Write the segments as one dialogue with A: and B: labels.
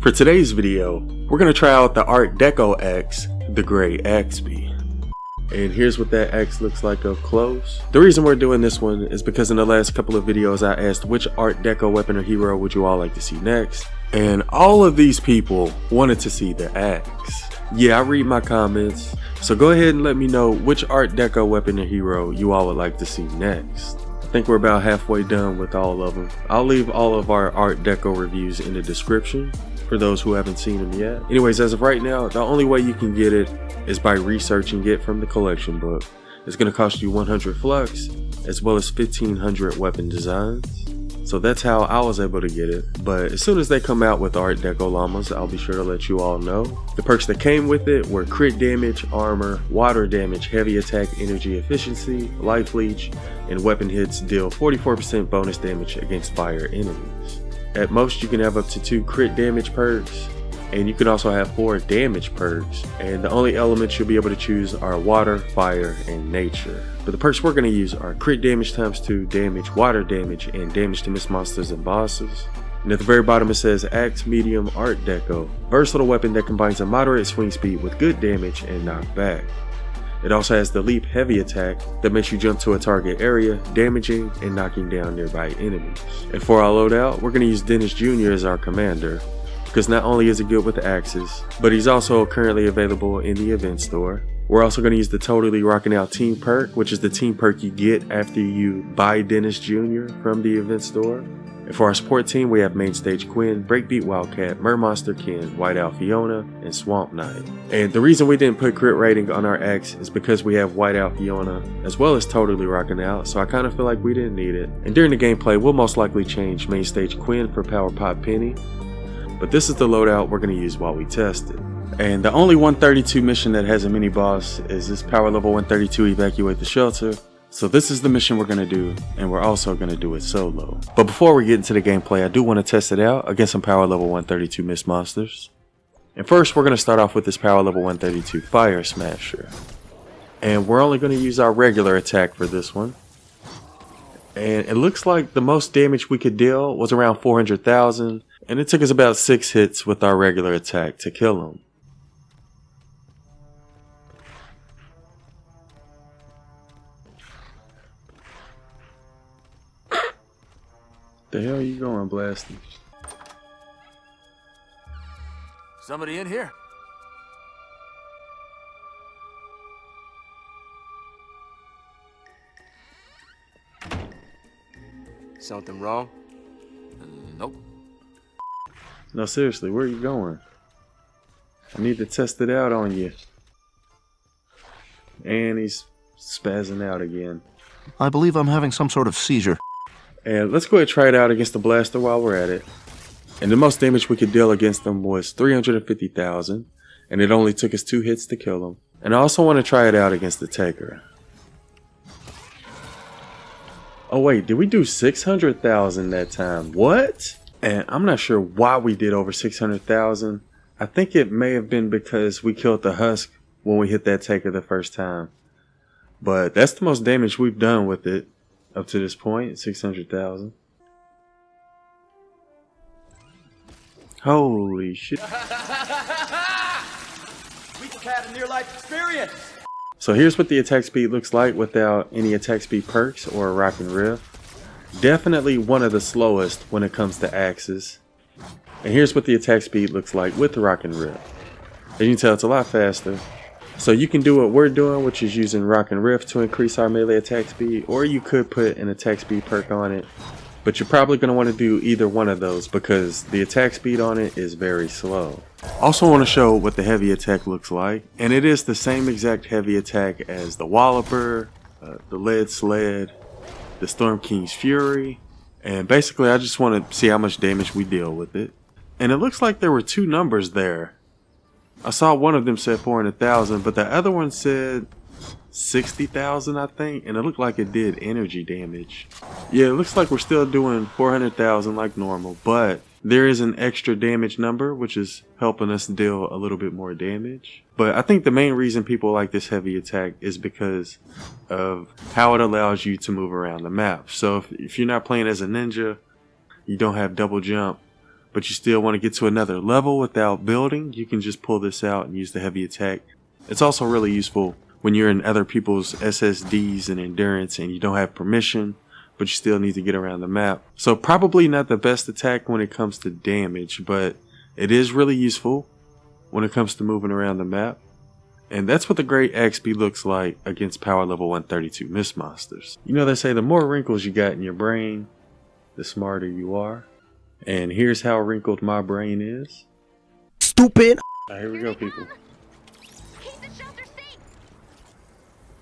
A: For today's video, we're going to try out the Art Deco axe, the gray AXEBY. And here's what that axe looks like up close. The reason we're doing this one is because in the last couple of videos I asked which Art Deco weapon or hero would you all like to see next. And all of these people wanted to see the axe. Yeah, I read my comments. So go ahead and let me know which Art Deco weapon or hero you all would like to see next. I think we're about halfway done with all of them. I'll leave all of our Art Deco reviews in the description for those who haven't seen them yet. Anyways, as of right now, the only way you can get it is by researching it from the collection book. It's going to cost you 100 flux as well as 1500 weapon designs. So that's how I was able to get it. But as soon as they come out with Art Deco llamas, I'll be sure to let you all know. The perks that came with it were crit damage, armor, water damage, heavy attack, energy efficiency, life leech, and weapon hits deal 44% bonus damage against fire enemies. At most you can have up to 2 crit damage perks, and you can also have 4 damage perks, and the only elements you'll be able to choose are water, fire, and nature. But the perks we're going to use are crit damage times 2, damage, water damage, and damage to miss monsters and bosses. And at the very bottom it says Axe Medium Art Deco, versatile weapon that combines a moderate swing speed with good damage and knockback. It also has the leap heavy attack that makes you jump to a target area, damaging and knocking down nearby enemies. And for our loadout, we're going to use Dennis Jr. as our commander, because not only is he good with axes, but he's also currently available in the event store. We're also going to use the Totally Rockin' Out team perk, which is the team perk you get after you buy Dennis Jr. from the event store. And for our support team, we have Main Stage Quinn, Breakbeat Wildcat, Mermonster Ken, Whiteout Fiona, and Swamp Knight. And the reason we didn't put crit rating on our axe is because we have Whiteout Fiona as well as Totally Rockin' Out, so I kind of feel like we didn't need it. And during the gameplay, we'll most likely change Main Stage Quinn for Power Pop Penny. But this is the loadout we're going to use while we test it. And the only 132 mission that has a mini boss is this power level 132 evacuate the shelter. So this is the mission we're going to do, and we're also going to do it solo. But before we get into the gameplay, I do want to test it out against some power level 132 mist monsters. And first we're going to start off with this power level 132 Fire Smasher. And we're only going to use our regular attack for this one. And it looks like the most damage we could deal was around 400,000, and it took us about 6 hits with our regular attack to kill him. The hell are you going, blasting?
B: Somebody in here? Something wrong? Nope.
A: No, seriously, where are you going? I need to test it out on you. And he's spazzing out again.
C: I believe I'm having some sort of seizure.
A: And let's go ahead and try it out against the blaster while we're at it. And the most damage we could deal against them was 350,000. And it only took us 2 hits to kill him. And I also want to try it out against the Taker. Oh wait, did we do 600,000 that time? What? And I'm not sure why we did over 600,000. I think it may have been because we killed the Husk when we hit that Taker the first time. But that's the most damage we've done with it up to this point, 600,000. Holy shit.
B: We just had a near-life experience.
A: So here's what the attack speed looks like without any attack speed perks or a rock and riff. Definitely one of the slowest when it comes to axes. And here's what the attack speed looks like with the rock and riff. As you can tell, it's a lot faster. So you can do what we're doing, which is using rock and riff to increase our melee attack speed, or you could put an attack speed perk on it. But you're probably going to want to do either one of those because the attack speed on it is very slow. Also want to show what the heavy attack looks like, and it is the same exact heavy attack as the Walloper, the Lead Sled, the Storm King's Fury, and basically I just want to see how much damage we deal with it. And it looks like there were 2 numbers there. I saw one of them said 400,000, but the other one said 60,000, I think, and it looked like it did energy damage. Yeah, it looks like we're still doing 400,000 like normal, but there is an extra damage number, which is helping us deal a little bit more damage. But I think the main reason people like this heavy attack is because of how it allows you to move around the map. So if you're not playing as a ninja, you don't have double jump, but you still want to get to another level without building, you can just pull this out and use the heavy attack. It's also really useful when you're in other people's SSDs and endurance and you don't have permission, but you still need to get around the map. So probably not the best attack when it comes to damage, but it is really useful when it comes to moving around the map. And that's what the Great AXEBY looks like against power level 132 Mist Monsters. You know, they say the more wrinkles you got in your brain, the smarter you are. And here's how wrinkled my brain is.
D: Stupid!
A: Alright, here we go, people.
E: Keep the shelter safe.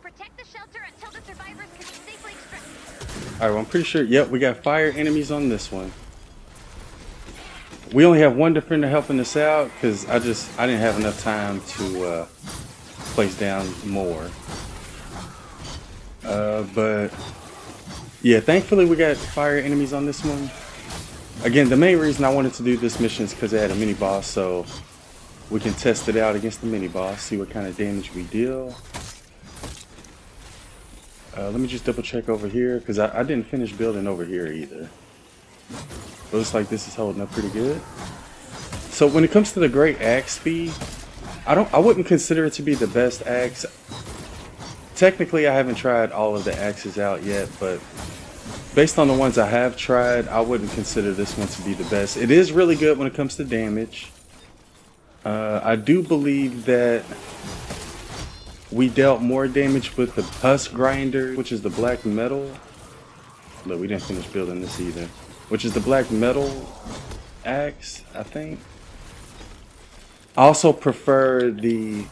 E: Protect the shelter until the survivors can be safely extracted.
A: Alright, well, I'm pretty sure, yep, we got fire enemies on this one. We only have one defender helping us out because I didn't have enough time to place down more. But yeah, thankfully we got fire enemies on this one. Again, the main reason I wanted to do this mission is because they had a mini boss, so we can test it out against the mini boss, see what kind of damage we deal. Let me just double check over here because I didn't finish building over here either. Looks like this is holding up pretty good. So when it comes to the Great AXEBY, I wouldn't consider it to be the best axe. Technically, I haven't tried all of the axes out yet, but based on the ones I have tried, I wouldn't consider this one to be the best. It is really good when it comes to damage. I do believe that we dealt more damage with the husk grinder, which is the black metal. Look, we didn't finish building this either. Which is the black metal axe, I think. I also prefer the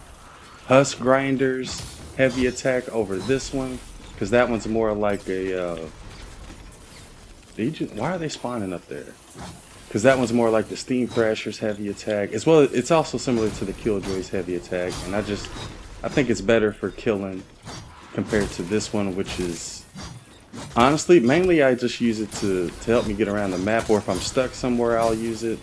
A: husk grinder's heavy attack over this one, because that one's more like a why are they spawning up there? Because that one's more like the Steam Thrasher's heavy attack, as well. It's also similar to the Killjoy's heavy attack, and I think it's better for killing compared to this one, which is honestly mainly I just use it to help me get around the map, or if I'm stuck somewhere I'll use it.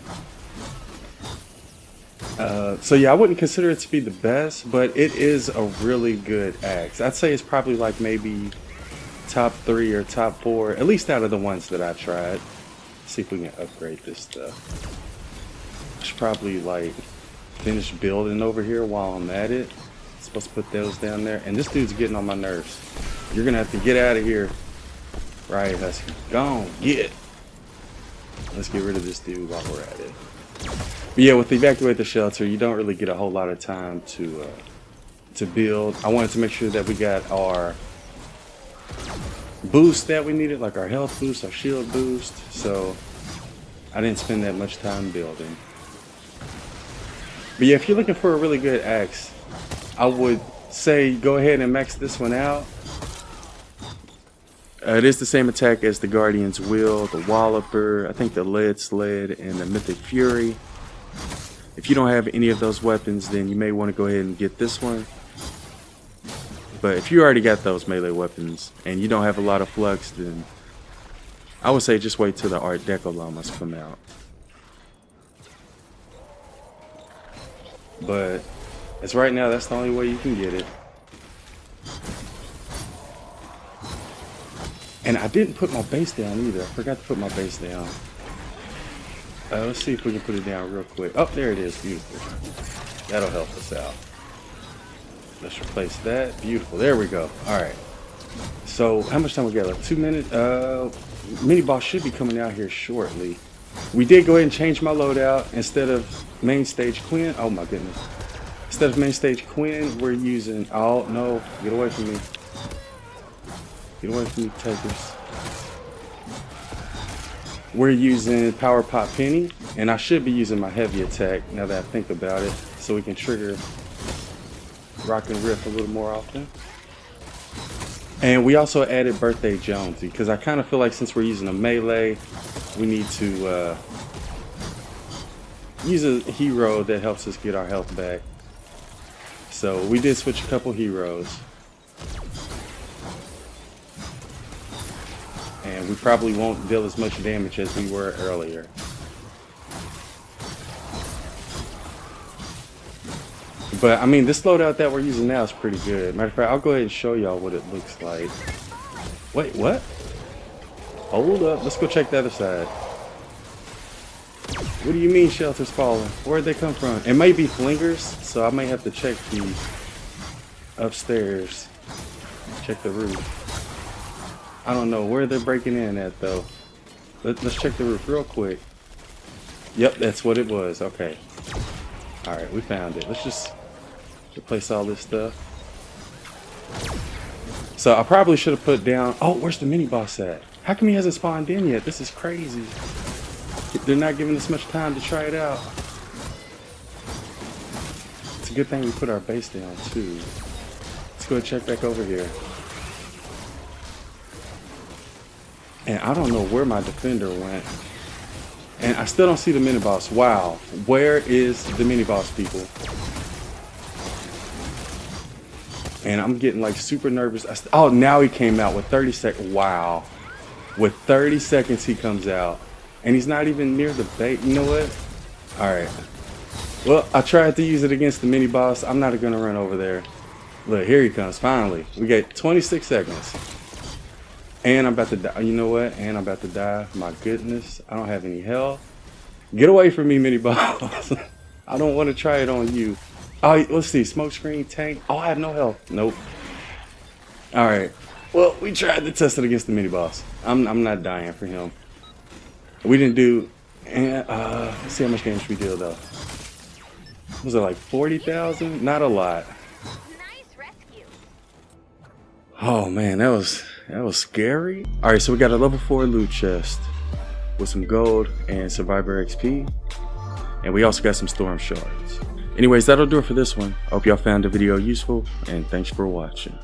A: So yeah, I wouldn't consider it to be the best, but it is a really good axe. I'd say it's probably like maybe top 3 or top 4, at least out of the ones that I tried. Let's see if we can upgrade this stuff. I should probably like finish building over here while I'm at it. I'm supposed to put those down there, and this dude's getting on my nerves. You're gonna have to get out of here. Right, Husky. Gone. Get. Let's get rid of this dude while we're at it. But yeah, with Evacuate the Shelter, you don't really get a whole lot of time to build. I wanted to make sure that we got our boost that we needed, like our health boost, our shield boost. So I didn't spend that much time building. But yeah, if you're looking for a really good axe, I would say go ahead and max this one out. It is the same attack as the Guardian's Will, the Walloper, I think the Lead Sled, and the Mythic Fury. If you don't have any of those weapons, then you may want to go ahead and get this one. But if you already got those melee weapons and you don't have a lot of flux, then I would say just wait till the Art Deco llamas come out. But as right now, that's the only way you can get it. And I didn't put my base down either. I forgot to put my base down. Let's see if we can put it down real quick. Oh, there it is. Beautiful. That'll help us out. Let's replace that. Beautiful. There we go. Alright. So, how much time we got left? 2 minutes? Mini boss should be coming out here shortly. We did go ahead and change my loadout. Instead of main stage Quinn. Oh my goodness. Instead of main stage Quinn, we're using... Oh, no. Get away from me. Get away from me, takers. We're using Power Pop Penny, and I should be using my heavy attack now that I think about it, so we can trigger Rock and Riff a little more often. And we also added Birthday Jonesy, because I kind of feel like since we're using a melee, we need to use a hero that helps us get our health back. So we did switch a couple heroes. And we probably won't deal as much damage as we were earlier. But I mean, this loadout that we're using now is pretty good. Matter of fact, I'll go ahead and show y'all what it looks like. Wait, what? Hold up, let's go check the other side. What do you mean shelters falling? Where'd they come from? It may be flingers, so I may have to check the upstairs. Check the roof. I don't know where they're breaking in at though. Let's check the roof real quick. Yep, that's what it was. Okay. Alright, we found it. Let's just replace all this stuff. So I probably should have put down... Oh, where's the mini boss at? How come he hasn't spawned in yet? This is crazy. They're not giving us much time to try it out. It's a good thing we put our base down too. Let's go and check back over here. And I don't know where my defender went. And I still don't see the mini boss. Wow. Where is the mini boss, people? And I'm getting like super nervous. Oh, now he came out with 30 seconds. Wow. With 30 seconds he comes out. And he's not even near the bait. You know what? Alright. Well, I tried to use it against the mini boss. I'm not going to run over there. Look, here he comes. Finally. We get 26 seconds. And I'm about to die. You know what? And I'm about to die. My goodness. I don't have any health. Get away from me, mini boss. I don't want to try it on you. Oh, let's see. Smoke screen, tank. Oh, I have no health. Nope. Alright. Well, we tried to test it against the mini boss. I'm not dying for him. We didn't do... let's see how much damage we deal, though. Was it like 40,000? Not a lot.
E: Nice rescue.
A: Oh, man. That was scary. Alright, so we got a level 4 loot chest with some gold and survivor XP. And we also got some storm shards. Anyways, that'll do it for this one. I hope y'all found the video useful, and thanks for watching.